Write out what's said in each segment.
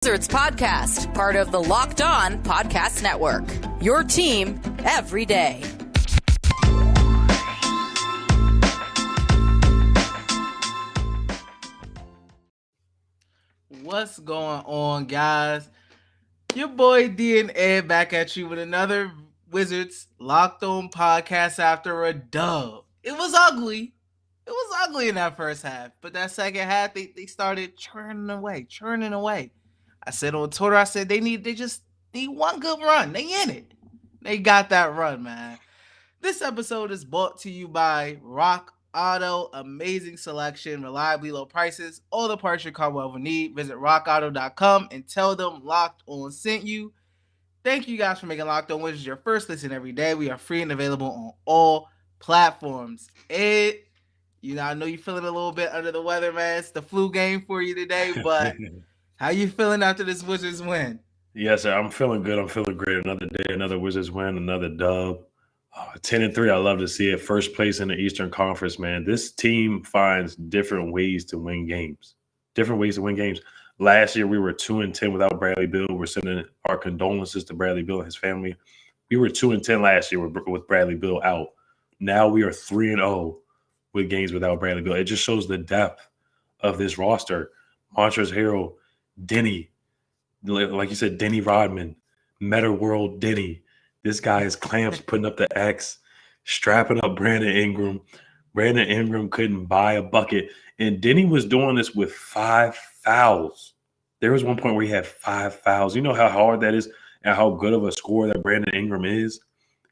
Wizards podcast, part of the Locked On Podcast Network. Your team every day. What's going on, guys? Your boy D and Ed back at you with another Wizards Locked On podcast after a dub. It was ugly. It was ugly in that first half, but that second half they started churning away. I said on Twitter, I said they just need one good run. They in it. They got that run, man. This episode is brought to you by Rock Auto. Amazing selection, reliably low prices, all the parts your car will ever need. Visit rockauto.com and tell them Locked On sent you. Thank you guys for making Locked On Wizards your first listen every day. We are free and available on all platforms. Ed, I know you're feeling a little bit under the weather, man. It's the flu game for you today, but how you feeling after this Wizards win? Yes, sir. I'm feeling good. I'm feeling great. Another day, another Wizards win, another dub. 10-3. I love to see it. First place in the Eastern Conference, man. This team finds different ways to win games. Last year, we were 2-10 without Bradley Beal. We're sending our condolences to Bradley Beal and his family. We were 2-10 last year with Bradley Beal out. Now we are 3-0 with games without Bradley Beal. It just shows the depth of this roster. Montrezl Harrell, Deni, like you said, Denny Rodman, Meta World Deni. This guy is clamps putting up the X, strapping up Brandon Ingram. Brandon Ingram couldn't buy a bucket. And Deni was doing this with 5 fouls. There was one point where he had 5 fouls. You know how hard that is and how good of a scorer that Brandon Ingram is?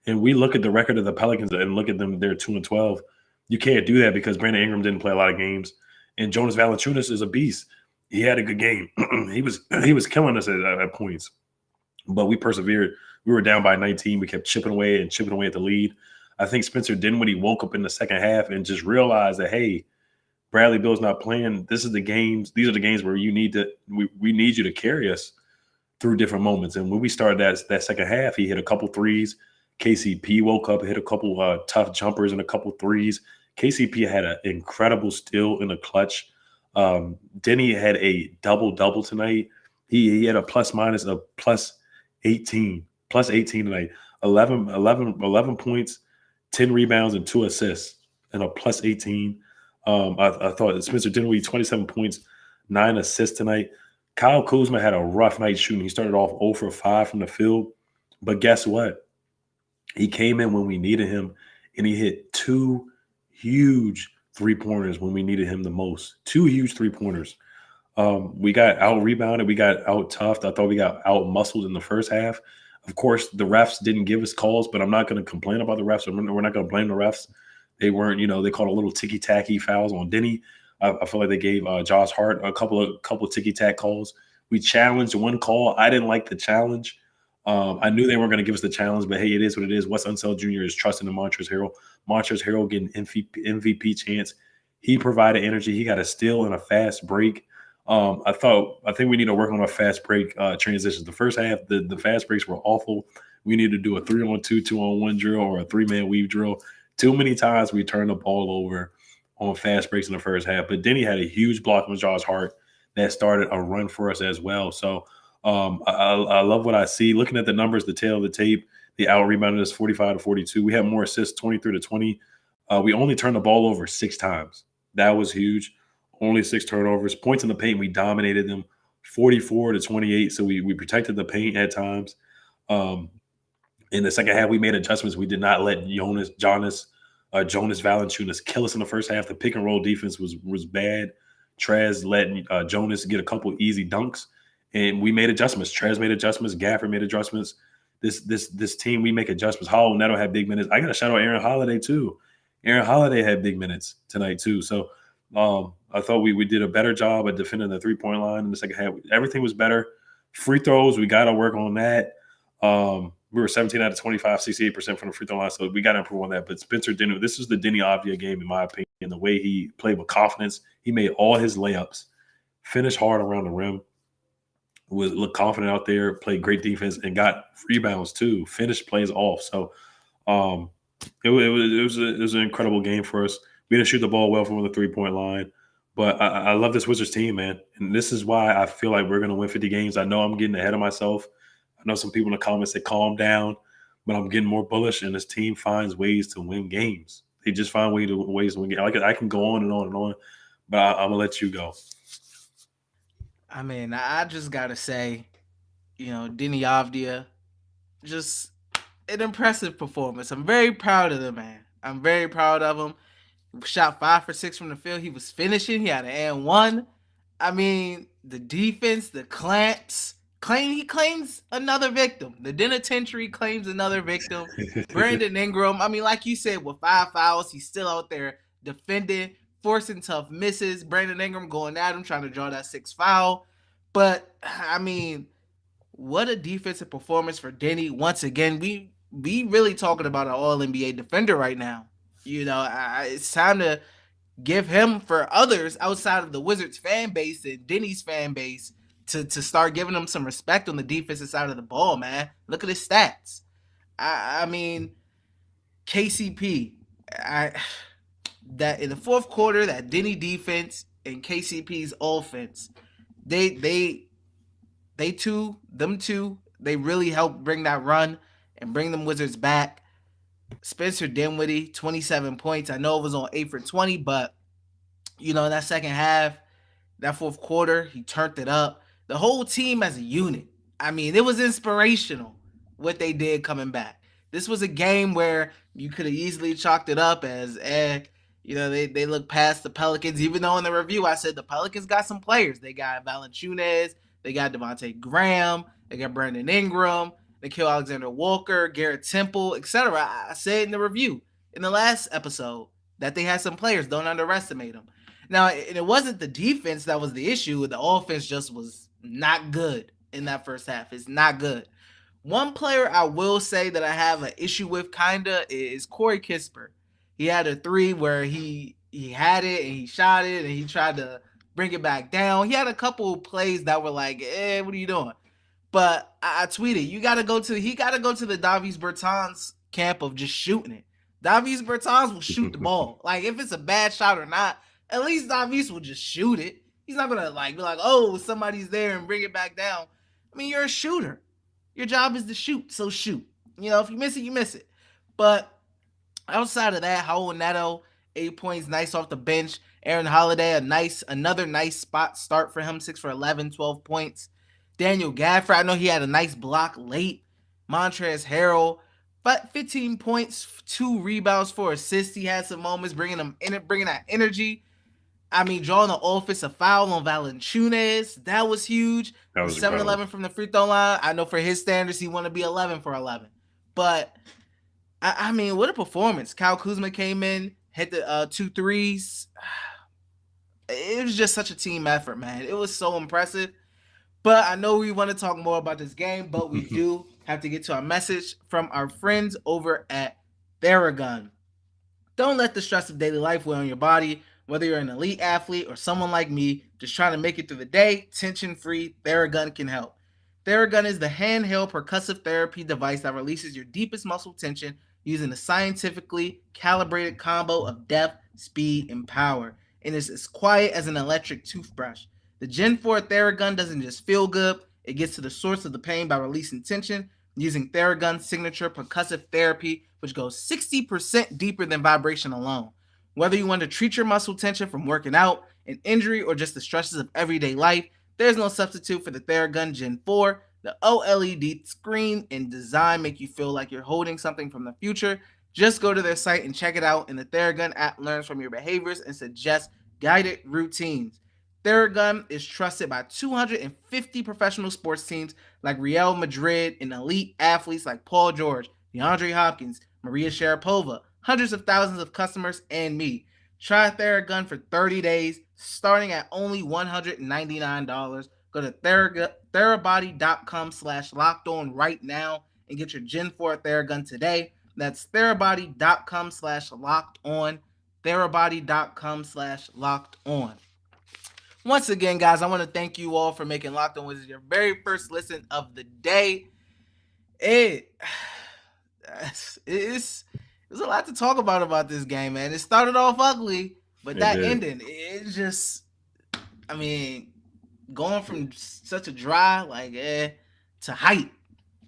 And we look at the record of the Pelicans and look at them, they're 2-12. You can't do that because Brandon Ingram didn't play a lot of games. And Jonas Valanciunas is a beast. He had a good game. he was killing us at points. But we persevered. We were down by 19. We kept chipping away at the lead. I think Spencer Dinwiddie woke up in the second half and just realized that, hey, Bradley Beal's not playing. These are the games where we need you to carry us through different moments. And when we started that second half, he hit a couple threes. KCP woke up, hit a couple tough jumpers and a couple threes. KCP had an incredible steal in the clutch. Deni had a double-double tonight. He had a plus-minus of plus 18 tonight. 11 points, 10 rebounds, and 2 assists, and a plus 18. I thought Spencer Dinwiddie, 27 points, 9 assists tonight. Kyle Kuzma had a rough night shooting. He started off 0 for 5 from the field. But guess what? He came in when we needed him, and he hit 2 huge three-pointers when we needed him the most. 2 huge three-pointers. We got out-rebounded. We got out-toughed. I thought we got out-muscled in the first half. Of course, the refs didn't give us calls, but I'm not going to complain about the refs. We're not going to blame the refs. They weren't, they called a little ticky-tacky fouls on Deni. I feel like they gave Josh Hart a couple ticky-tack calls. We challenged one call. I didn't like the challenge. I knew they weren't going to give us the challenge, but hey, it is what it is. Wes Unseld Jr. is trusting in Montrezl Harrell. Montrezl Harrell getting MVP chance. He provided energy. He got a steal and a fast break. I think we need to work on our fast break transitions. The first half, the fast breaks were awful. We need to do a 3-on-2, 2-on-1 drill or a 3-man weave drill. Too many times we turned the ball over on fast breaks in the first half. But Deni had a huge block from Josh Hart that started a run for us as well. So I love what I see. Looking at the numbers, the tail of the tape, the out rebounded us 45-42. We had more assists, 23-20. We only turned the ball over 6 times. That was huge. Only 6 turnovers. Points in the paint, we dominated them 44-28. So we protected the paint at times. In the second half, we made adjustments. We did not let Jonas Valanciunas kill us in the first half. The pick and roll defense was bad. Trez let Jonas get a couple easy dunks, and we made adjustments. Trez made adjustments. Gafford made adjustments. This team, we make adjustments. Hall Neto had big minutes. I got to shout out Aaron Holiday too. Aaron Holiday had big minutes tonight too. So I thought we did a better job at defending the 3-point line in the second half. Everything was better. Free throws, we got to work on that. We were 17 out of 25, 68% from the free throw line, so we got to improve on that. But Spencer Dinwiddie, this is the Deni Avdija game, in my opinion. The way he played with confidence, he made all his layups, finished hard around the rim, looked confident out there, played great defense, and got rebounds too. Finished plays off. So it was an incredible game for us. We didn't shoot the ball well from the 3-point line, But I love this Wizards team, man. And this is why I feel like we're going to win 50 games. I know I'm getting ahead of myself. I know some people in the comments say calm down, but I'm getting more bullish, and this team finds ways to win games. They just find ways to win games. I can go on and on and on, but I'm going to let you go. I mean, I just got to say, Deni Avdija, just an impressive performance. I'm very proud of the man. I'm very proud of him. Shot 5 for 6 from the field. He was finishing. He had an and one. I mean, the defense, the clamps. He claims another victim. The Dinwiddie claims another victim. Brandon Ingram. I mean, like you said, with 5 fouls, he's still out there defending, forcing tough misses. Brandon Ingram going at him, trying to draw that 6th foul. But I mean, what a defensive performance for Deni. Once again, we really talking about an All-NBA defender right now. It's time to give him for others outside of the Wizards fan base and Deni's fan base to start giving him some respect on the defensive side of the ball, man. Look at his stats. I mean, KCP, that in the fourth quarter, that Deni defense and KCP's offense, them two, they really helped bring that run and bring them Wizards back. Spencer Dinwiddie, 27 points. I know it was on 8 for 20, but in that second half, that fourth quarter, he turned it up. The whole team as a unit. I mean, it was inspirational what they did coming back. This was a game where you could have easily chalked it up as, they look past the Pelicans, even though in the review I said the Pelicans got some players. They got Valanciunas, they got Devontae Graham, they got Brandon Ingram, Nickeil Alexander-Walker, Garrett Temple, etc. I said in the review in the last episode that they had some players. Don't underestimate them. Now, it wasn't the defense that was the issue. The offense just was not good in that first half. It's not good. One player I will say that I have an issue with kinda is Corey Kispert. He had a 3 where he had it and he shot it and he tried to bring it back down. He had a couple plays that were like, what are you doing? But I tweeted, he got to go to the Davis Bertans camp of just shooting it. Davis Bertans will shoot the ball. Like, if it's a bad shot or not, at least Davis will just shoot it. He's not going to be like, oh, somebody's there and bring it back down. I mean, you're a shooter. Your job is to shoot, so shoot. If you miss it, you miss it. But outside of that, Raul Neto, 8 points, nice off the bench. Aaron Holiday, another nice spot start for him, 6 for 11, 12 points. Daniel Gafford, I know he had a nice block late. Montrezl Harrell, but 15 points, 2 rebounds, 4 assists. He had some moments bringing that energy. I mean, drawing the offensive foul on Valanciunas, that was huge. That was 7-11 from the free throw line. I know for his standards, he want to be 11 for 11. But, I mean, what a performance. Kyle Kuzma came in, hit the 2 threes. It was just such a team effort, man. It was so impressive. But I know we want to talk more about this game, but we do have to get to our message from our friends over at Theragun. Don't let the stress of daily life weigh on your body. Whether you're an elite athlete or someone like me just trying to make it through the day, tension-free, Theragun can help. Theragun is the handheld percussive therapy device that releases your deepest muscle tension using a scientifically calibrated combo of depth, speed, and power. And it's as quiet as an electric toothbrush. The Gen 4 Theragun doesn't just feel good, it gets to the source of the pain by releasing tension using Theragun's signature percussive therapy, which goes 60% deeper than vibration alone. Whether you want to treat your muscle tension from working out, an injury, or just the stresses of everyday life, there's no substitute for the Theragun Gen 4. The OLED screen and design make you feel like you're holding something from the future. Just go to their site and check it out, and the Theragun app learns from your behaviors and suggests guided routines. Theragun is trusted by 250 professional sports teams like Real Madrid and elite athletes like Paul George, DeAndre Hopkins, Maria Sharapova, hundreds of thousands of customers, and me. Try Theragun for 30 days, starting at only $199. Go to therabody.com/lockedon right now and get your Gen 4 Theragun today. That's therabody.com/lockedon. therabody.com/lockedon. Once again, guys, I want to thank you all for making Locked On Wizards your very first listen of the day. It's a lot to talk about this game, man. It started off ugly, but that ending, it just I mean, going from such a dry to height,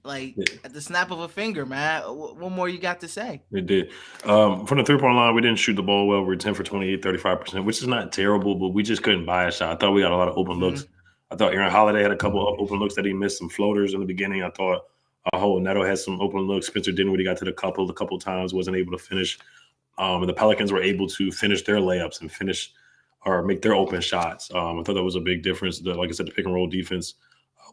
at the snap of a finger, man. What more you got to say? It did. From the three-point line, we didn't shoot the ball well. We were 10 for 28, 35%, which is not terrible, but we just couldn't buy a shot. I thought we got a lot of open looks. I thought Aaron Holiday had a couple of open looks that he missed, some floaters in the beginning. I thought Neto had some open looks. Spencer Dinwiddie got to the couple of times, wasn't able to finish. And the Pelicans were able to finish their layups and finish or make their open shots. I thought that was a big difference. Like I said, the pick and roll defense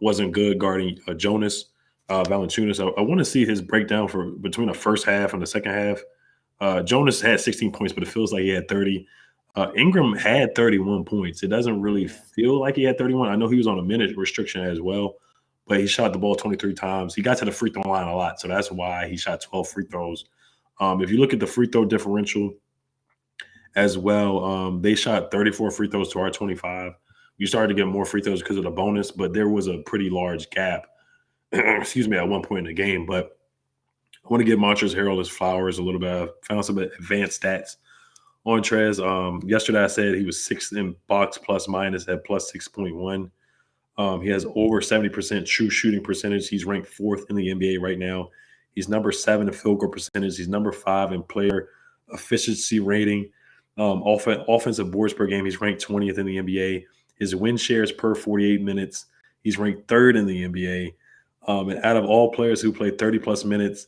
wasn't good guarding Jonas Valanciunas. I want to see his breakdown for between the first half and the second half. Jonas had 16 points, but it feels like he had 30. Ingram had 31 points. It doesn't really feel like he had 31. I know he was on a minute restriction as well, but he shot the ball 23 times. He got to the free throw line a lot, so that's why he shot 12 free throws. If you look at the free throw differential as well, they shot 34 free throws to our 25. You started to get more free throws because of the bonus, but there was a pretty large gap, excuse me, at one point in the game. But I want to give Montrezl Harrell his flowers a little bit. I found some advanced stats on Trez. Yesterday I said he was sixth in box plus minus at plus 6.1. He has over 70% true shooting percentage. He's ranked fourth in the NBA right now. He's number 7 in field goal percentage. He's number 5 in player efficiency rating. Offensive boards per game, he's ranked 20th in the NBA. His win shares per 48 minutes, he's ranked 3rd in the NBA. And out of all players who played 30-plus minutes,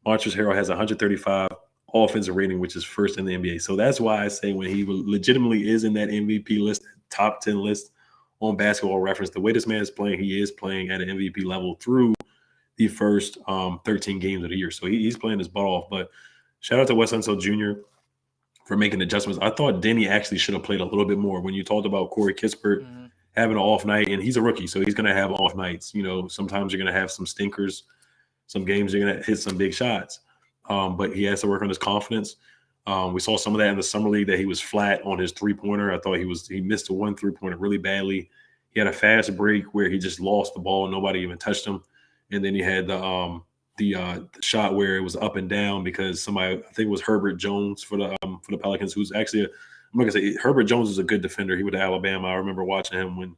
Montrezl Harrell has 135 offensive rating, which is 1st in the NBA. So that's why I say when he legitimately is in that MVP list, top 10 list on Basketball Reference, the way this man is playing, he is playing at an MVP level through the first 13 games of the year. So he's playing his butt off. But shout out to Wes Unseld Jr. for making adjustments. I thought Deni actually should have played a little bit more. When you talked about Corey Kispert having an off night, and he's a rookie, so he's going to have off nights. You know, sometimes you're going to have some stinkers. Some games you're going to hit some big shots. But he has to work on his confidence. We saw some of that in the summer league, that he was flat on his three-pointer. I thought he missed a one three-pointer really badly. He had a fast break where he just lost the ball. Nobody even touched him. And then he had the shot where it was up and down because somebody, I think it was Herbert Jones for the Pelicans, who's actually I'm not gonna say Herbert Jones is a good defender. He was at Alabama. I remember watching him when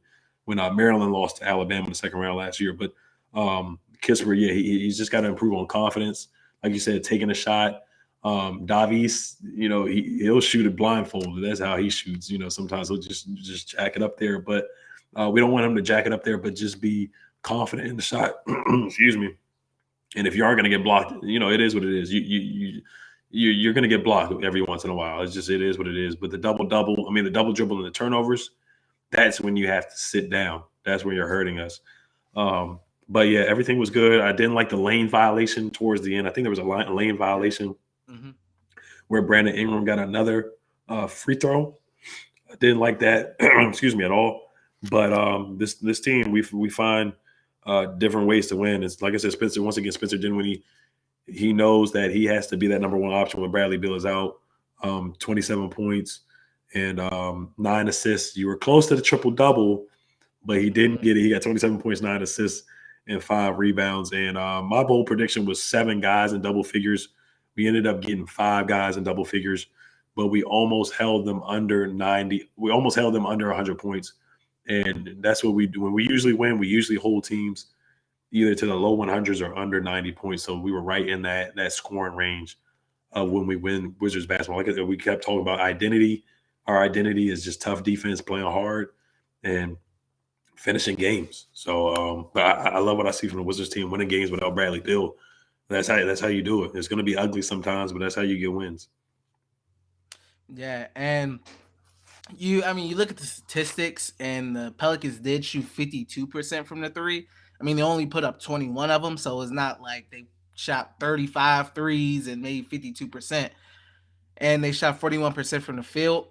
Maryland lost to Alabama in the second round last year. But Kispert, yeah, he's just got to improve on confidence. Like you said, taking a shot. Davies, you know, he'll shoot it blindfolded. That's how he shoots. You know, sometimes he'll just jack it up there. But we don't want him to jack it up there, but just be confident in the shot. Excuse me. And if you are going to get blocked, you know, it is what it is. You're going to get blocked every once in a while. It is what it is. But the double dribble and the turnovers, that's when you have to sit down. That's when you're hurting us. But yeah, everything was good. I didn't like the lane violation towards the end. I think there was a lane violation where Brandon Ingram got another free throw. I didn't like that, excuse me, at all. But this team, we find different ways to win. It's like I said, Spencer Dinwiddie, he knows that he has to be that number one option when Bradley Beal is out. 27 points and 9 assists. You were close to the triple-double, but he didn't get it. He got 27 points, 9 assists, and 5 rebounds. And my bold prediction was 7 guys in double figures. We ended up getting 5 guys in double figures, but we almost held them under 90. We almost held them under 100 points. And that's what we do. When we usually win, we usually hold teams either to the low 100s or under 90 points. So we were right in that scoring range when we win Wizards basketball. Like I said, we kept talking about identity. Our identity is just tough defense, playing hard, and finishing games. So, but I love what I see from the Wizards team, winning games without Bradley Beal. That's how you do it. It's going to be ugly sometimes, but that's how you get wins. Yeah, and you look at the statistics, and the Pelicans did shoot 52% from the three. I mean, they only put up 21 of them, so it's not like they shot 35 threes and made 52%. And they shot 41% from the field.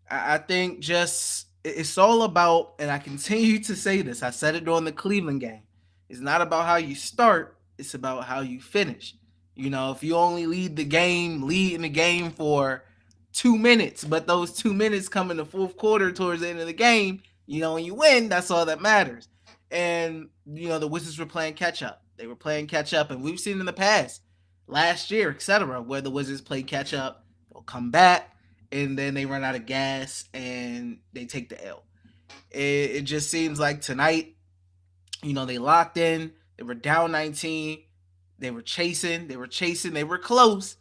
I think just it's all about, and I continue to say this, I said it during the Cleveland game, it's not about how you start, it's about how you finish. You know, if you only lead in the game for 2 minutes, but those 2 minutes come in the fourth quarter towards the end of the game, you know, when you win, that's all that matters. And, you know, the Wizards were playing catch up. They were playing catch up, and we've seen in the past, last year, etc., where the Wizards play catch up, they'll come back, and then they run out of gas and they take the L. It just seems like tonight, they locked in. They were down 19. They were chasing. They were close.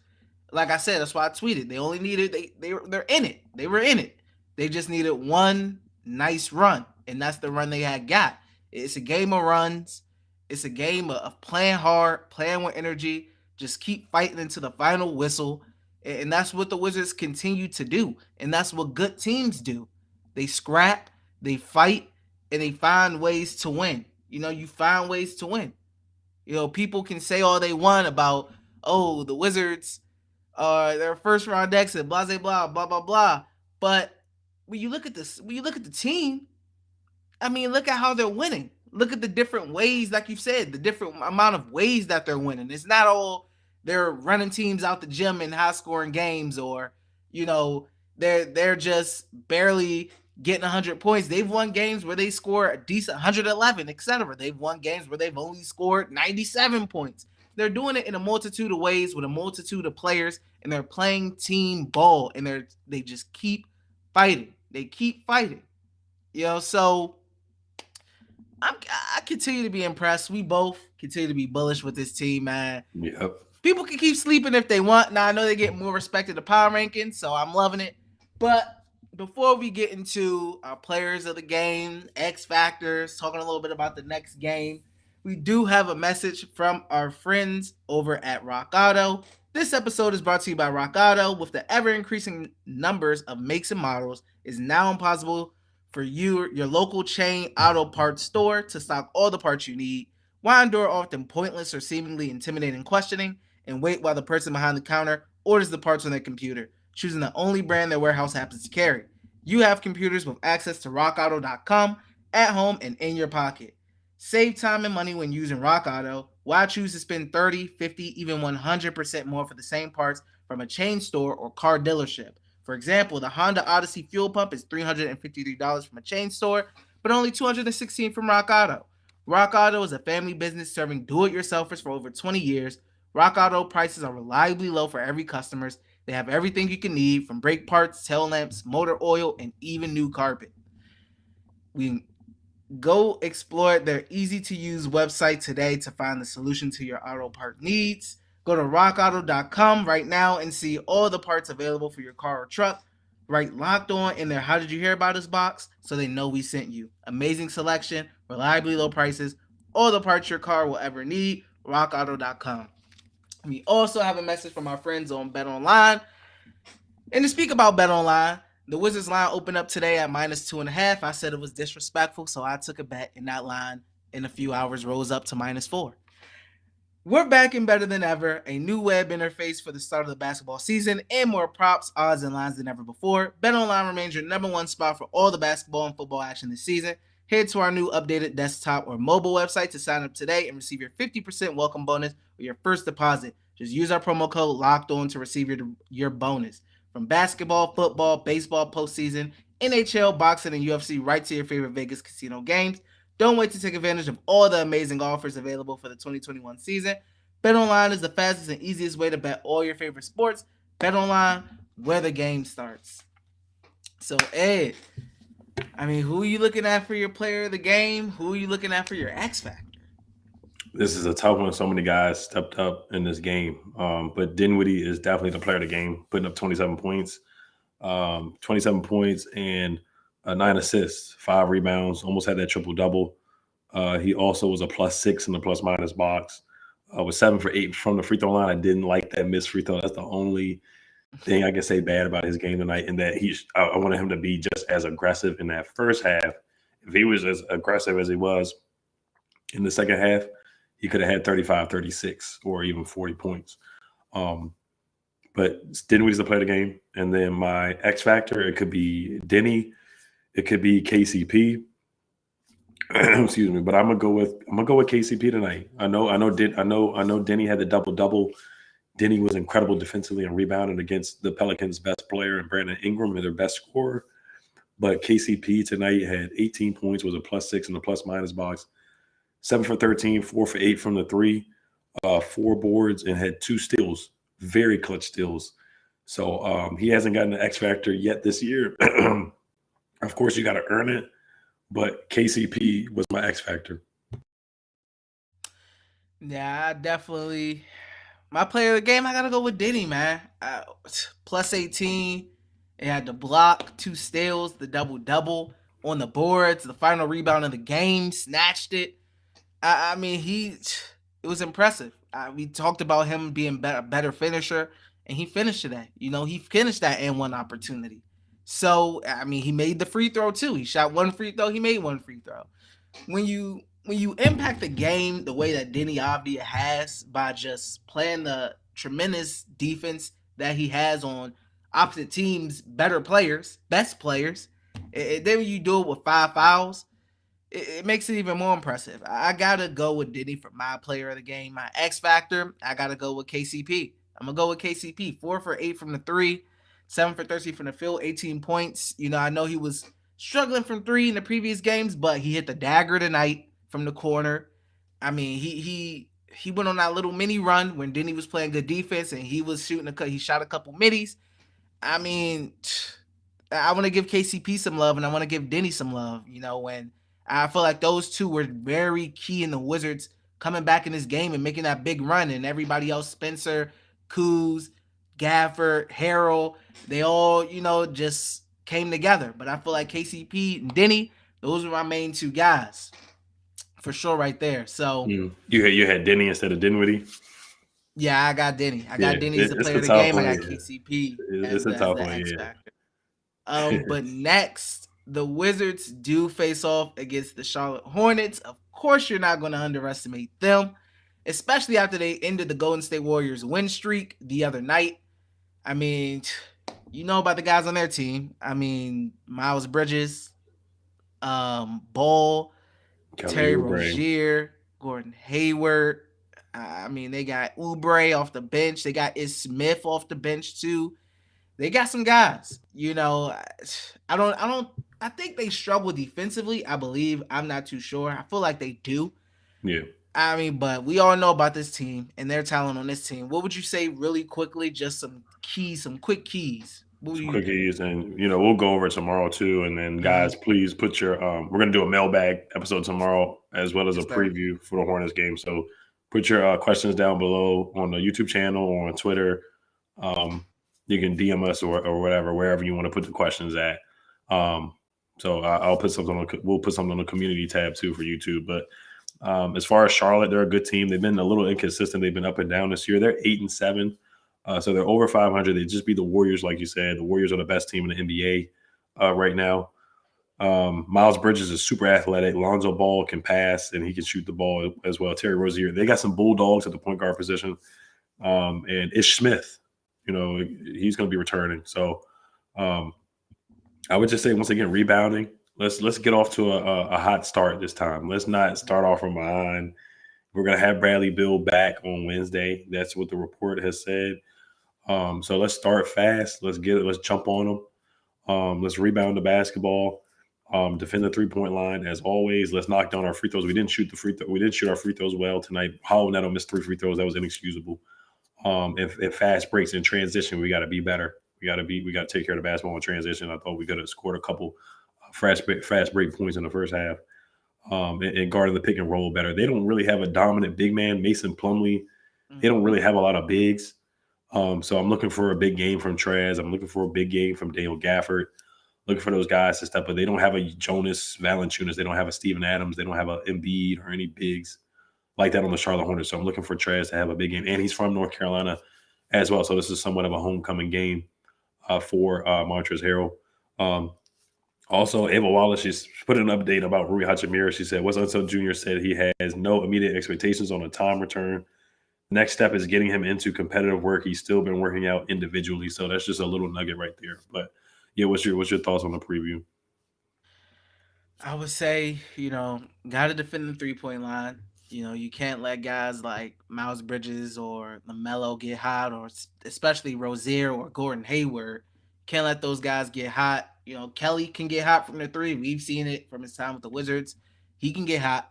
Like I said, that's why I tweeted. They only needed they're in it. They were in it. They just needed one nice run, and that's the run they had got. It's a game of runs. It's a game of playing hard, playing with energy. Just keep fighting into the final whistle, and that's what the Wizards continue to do, and that's what good teams do. They scrap, they fight, and they find ways to win. You find ways to win. People can say all they want about, the Wizards their first round exit, blah blah blah blah blah. But when you look at the team, look at how they're winning. Look at the different ways, like you said, the different amount of ways that they're winning. It's not all they're running teams out the gym in high scoring games, or they're just barely getting 100 points. They've won games where they score a decent 111, etc. They've won games where they've only scored 97 points. They're doing it in a multitude of ways with a multitude of players, and they're playing team ball, and they just keep fighting. They keep fighting. So I continue to be impressed. We both continue to be bullish with this team, man. Yep. People can keep sleeping if they want. Now, I know they get more respect in the power rankings, so I'm loving it. But before we get into our players of the game, X factors, talking a little bit about the next game, we do have a message from our friends over at Rock Auto. This episode is brought to you by Rock Auto. With the ever-increasing numbers of makes and models, it's now impossible for your local chain auto parts store to stock all the parts you need. Why endure often pointless or seemingly intimidating questioning and wait while the person behind the counter orders the parts on their computer, choosing the only brand their warehouse happens to carry? You have computers with access to rockauto.com at home and in your pocket. Save time and money when using Rock Auto. Why choose to spend 30, 50, even 100% more for the same parts from a chain store or car dealership? For example, the Honda Odyssey fuel pump is $353 from a chain store, but only $216 from Rock Auto. Rock Auto is a family business serving do-it-yourselfers for over 20 years. Rock Auto prices are reliably low for every customer. They have everything you can need, from brake parts, tail lamps, motor oil, and even new carpet. Go explore their easy-to-use website today to find the solution to your auto part needs. Go to rockauto.com right now and see all the parts available for your car or truck. Write Locked On in their How Did You Hear About Us box so they know we sent you. Amazing selection, reliably low prices, all the parts your car will ever need. rockauto.com. We also have a message from our friends on BetOnline. And to speak about BetOnline, the Wizards line opened up today at -2.5. I said it was disrespectful, so I took a bet, and that line in a few hours rose up to -4. We're back and better than ever. A new web interface for the start of the basketball season, and more props, odds, and lines than ever before. BetOnline remains your number one spot for all the basketball and football action this season. Head to our new updated desktop or mobile website to sign up today and receive your 50% welcome bonus with your first deposit. Just use our promo code LOCKEDON to receive your bonus. From basketball, football, baseball, postseason, NHL, boxing, and UFC, right to your favorite Vegas casino games. Don't wait to take advantage of all the amazing offers available for the 2021 season. BetOnline is the fastest and easiest way to bet all your favorite sports. BetOnline, where the game starts. So, Ed, who are you looking at for your player of the game? Who are you looking at for your X factor? This is a tough one. So many guys stepped up in this game. But Dinwiddie is definitely the player of the game, putting up 27 points. 27 points and 9 assists, 5 rebounds, almost had that triple-double. He also was a +6 in the plus-minus box. Was 7 for 8 from the free throw line. I didn't like that missed free throw. That's the only thing I can say bad about his game tonight, and that I wanted him to be just as aggressive in that first half. If he was as aggressive as he was in the second half, he could have had 35, 36, or even 40 points. But Dinwiddie's the player of the game. And then my X factor, it could be Deni, it could be KCP. Excuse me, but I'm gonna go with KCP tonight. I know Deni had the double-double. Deni was incredible defensively and rebounding against the Pelicans' best player and Brandon Ingram, their best scorer. But KCP tonight had 18 points, was a +6 in the plus-minus box, 7 for 13, 4 for 8 from the 3, 4 boards, and had 2 steals, very clutch steals. So he hasn't gotten an X factor yet this year. Of course, you got to earn it. but KCP was my X factor. Yeah, I definitely. My player of the game, I gotta go with Deni, man. Plus 18. It had the block, 2 steals, the double double on the boards, the final rebound of the game, snatched it. I mean, it was impressive. We talked about him being a better finisher, and he finished that. He finished that and one opportunity. So I mean, he made the free throw too. He shot one free throw. He made one free throw. When you impact the game the way that Deni Avdija has by just playing the tremendous defense that he has on opposite teams' better players, best players, and then when you do it with 5 fouls, it makes it even more impressive. I gotta go with Diddy for my player of the game. My X factor, I gotta go with KCP. I'm gonna go with KCP. 4 for 8 from the three, 7 for 13 from the field, 18 points. I know he was struggling from three in the previous games, but he hit the dagger tonight from the corner. I mean, he went on that little mini run when Denny was playing good defense and he was shooting he shot a couple middies. I mean, I want to give KCP some love and I want to give Denny some love. When I feel like those two were very key in the Wizards coming back in this game and making that big run, and everybody else, Spencer, Kuz, Gafford, Harrell, they all, just came together. But I feel like KCP and Denny, those were my main two guys for sure right there. So you had Deni instead of Dinwiddie. yeah, I got Denny. I got Denny as the player of the tough game. one. I got KCP It's as a tough the one, X yeah. factor. But next, the Wizards do face off against the Charlotte Hornets. Of course, you're not going to underestimate them, especially after they ended the Golden State Warriors win streak the other night. I mean, you know about the guys on their team. I mean, Miles Bridges, Ball, Kelly Terry Oubre. Rozier, Gordon Hayward. I mean, they got Oubre off the bench. They got Is Smith off the bench too. They got some guys. I think they struggle defensively. I believe. I'm not too sure. I feel like they do. Yeah. I mean, but we all know about this team and their talent on this team. What would you say really quickly? Just some quick keys. What Some do you think? quickies, and we'll go over it tomorrow too. And then, guys, please put your we're gonna do a mailbag episode tomorrow as well as Yes, a sir. preview for the Hornets game. So put your questions down below on the YouTube channel or on Twitter. You can DM us or whatever, wherever you want to put the questions at. So I'll put something we'll put something on the community tab too for YouTube. But as far as Charlotte, they're a good team. They've been a little inconsistent. They've been up and down this year. They're 8-7. So they're over 500. They just beat the Warriors, like you said. The Warriors are the best team in the NBA right now. Miles Bridges is super athletic. Lonzo Ball can pass, and he can shoot the ball as well. Terry Rozier. They got some bulldogs at the point guard position. And Ish Smith, he's going to be returning. So I would just say, once again, rebounding. Let's get off to a hot start this time. Let's not start off from behind. We're going to have Bradley Beal back on Wednesday. That's what the report has said. So let's start fast. Let's jump on them. Let's rebound the basketball. Defend the 3-point line as always. Let's knock down our free throws. We didn't shoot our free throws well tonight. Howell Neto missed 3 free throws. That was inexcusable. And fast breaks in transition, we got to be better. We got to take care of the basketball in transition. I thought we could have scored a couple fast break points in the first half. And guarding the pick and roll better. They don't really have a dominant big man. Mason Plumlee. They don't really have a lot of bigs. So I'm looking for a big game from Trez. I'm looking for a big game from Dale Gafford. Looking for those guys to step up. They don't have a Jonas Valanciunas. They don't have a Steven Adams. They don't have a Embiid or any bigs like that on the Charlotte Hornets. So I'm looking for Trez to have a big game. And he's from North Carolina as well. So this is somewhat of a homecoming game for Montrezl Harrell. Also, Ava Wallace, she's put an update about Rui Hachimura. She said, Wes Unseld Jr. said he has no immediate expectations on a time return. Next step is getting him into competitive work. He's still been working out individually. So that's just a little nugget right there. But yeah, what's your thoughts on the preview? I would say, got to defend the 3-point line. You can't let guys like Miles Bridges or LaMelo get hot, or especially Rozier or Gordon Hayward. Can't let those guys get hot. Kelly can get hot from the 3. We've seen it from his time with the Wizards. He can get hot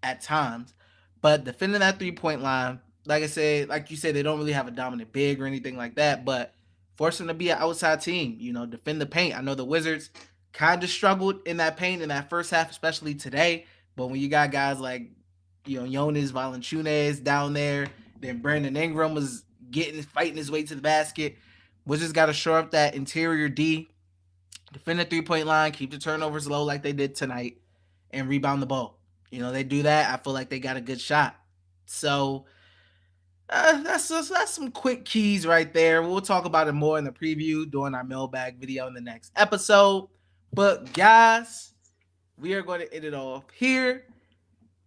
at times. But defending that 3-point line, like you said, they don't really have a dominant big or anything like that, but force them to be an outside team, defend the paint. I know the Wizards kind of struggled in that paint in that first half, especially today. But when you got guys like, Jonas Valanciunas down there, then Brandon Ingram was fighting his way to the basket. Wizards got to shore up that interior D, defend the 3-point line, keep the turnovers low like they did tonight, and rebound the ball. They do that, I feel like they got a good shot. So that's some quick keys right there. We'll talk about it more in the preview during our mailbag video in the next episode. But guys, we are going to end it off here.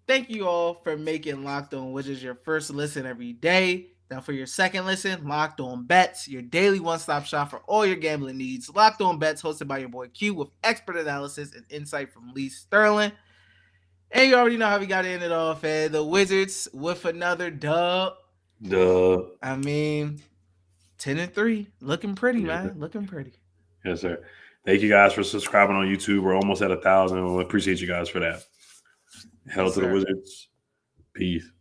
Thank you all for making Locked On Wizards your first listen every day. Now for your second listen, Locked On Bets, your daily one-stop shop for all your gambling needs. Locked On Bets, hosted by your boy Q, with expert analysis and insight from Lee Sterling. And you already know how we got to end it off, man. The Wizards with another dub. I mean, 10-3, looking pretty, man. Looking pretty. Yes, sir. Thank you guys for subscribing on YouTube. We're almost at 1,000. We appreciate you guys for that. Hell to the Wizards. Peace.